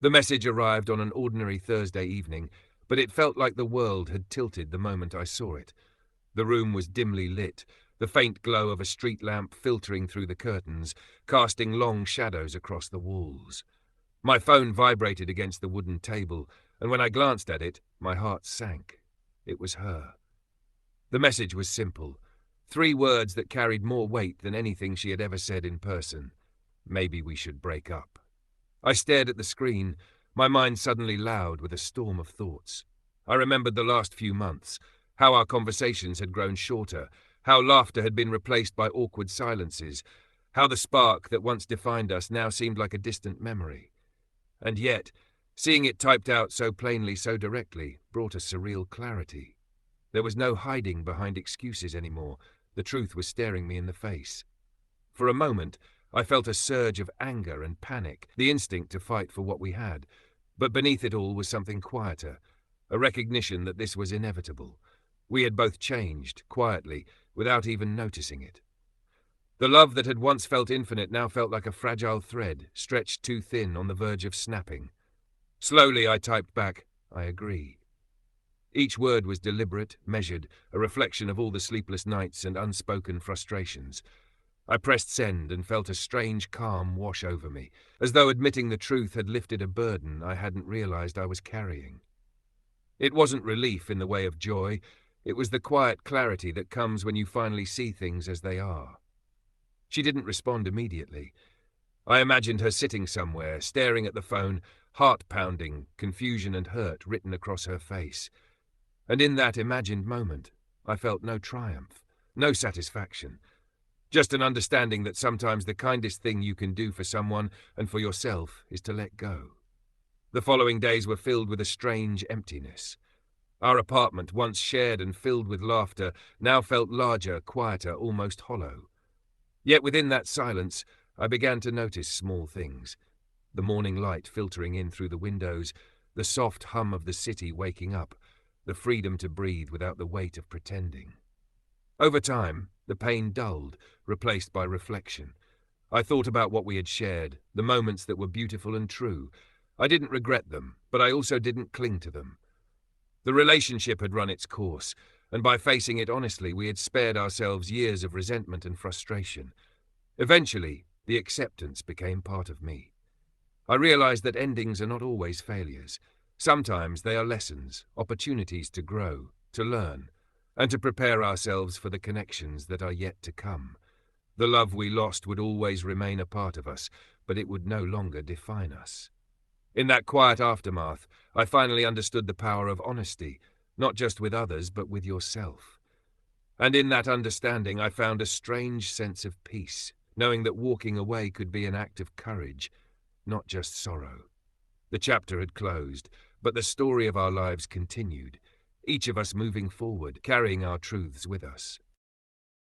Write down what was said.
The message arrived on an ordinary Thursday evening, but it felt like the world had tilted the moment I saw it. The room was dimly lit, the faint glow of a street lamp filtering through the curtains, casting long shadows across the walls. My phone vibrated against the wooden table, and when I glanced at it, my heart sank. It was her. The message was simple. 3 words that carried more weight than anything she had ever said in person. Maybe we should break up. I stared at the screen, my mind suddenly loud with a storm of thoughts. I remembered the last few months, how our conversations had grown shorter, how laughter had been replaced by awkward silences, how the spark that once defined us now seemed like a distant memory. And yet, seeing it typed out so plainly, so directly, brought a surreal clarity. There was no hiding behind excuses anymore. The truth was staring me in the face. For a moment, I felt a surge of anger and panic, the instinct to fight for what we had. But beneath it all was something quieter, a recognition that this was inevitable. We had both changed, quietly, without even noticing it. The love that had once felt infinite now felt like a fragile thread, stretched too thin on the verge of snapping. Slowly I typed back, "I agree." Each word was deliberate, measured, a reflection of all the sleepless nights and unspoken frustrations. I pressed send and felt a strange calm wash over me, as though admitting the truth had lifted a burden I hadn't realized I was carrying. It wasn't relief in the way of joy, it was the quiet clarity that comes when you finally see things as they are. She didn't respond immediately. I imagined her sitting somewhere, staring at the phone, heart pounding, confusion and hurt written across her face. And in that imagined moment, I felt no triumph, no satisfaction, just an understanding that sometimes the kindest thing you can do for someone and for yourself is to let go. The following days were filled with a strange emptiness. Our apartment, once shared and filled with laughter, now felt larger, quieter, almost hollow. Yet within that silence, I began to notice small things. The morning light filtering in through the windows, the soft hum of the city waking up, the freedom to breathe without the weight of pretending. Over time, the pain dulled, replaced by reflection. I thought about what we had shared, the moments that were beautiful and true. I didn't regret them, but I also didn't cling to them. The relationship had run its course, and by facing it honestly, we had spared ourselves years of resentment and frustration. Eventually, the acceptance became part of me. I realized that endings are not always failures. Sometimes they are lessons, opportunities to grow, to learn, and to prepare ourselves for the connections that are yet to come. The love we lost would always remain a part of us, but it would no longer define us. In that quiet aftermath, I finally understood the power of honesty, not just with others, but with yourself. And in that understanding, I found a strange sense of peace, knowing that walking away could be an act of courage, not just sorrow. The chapter had closed, but the story of our lives continued, each of us moving forward, carrying our truths with us.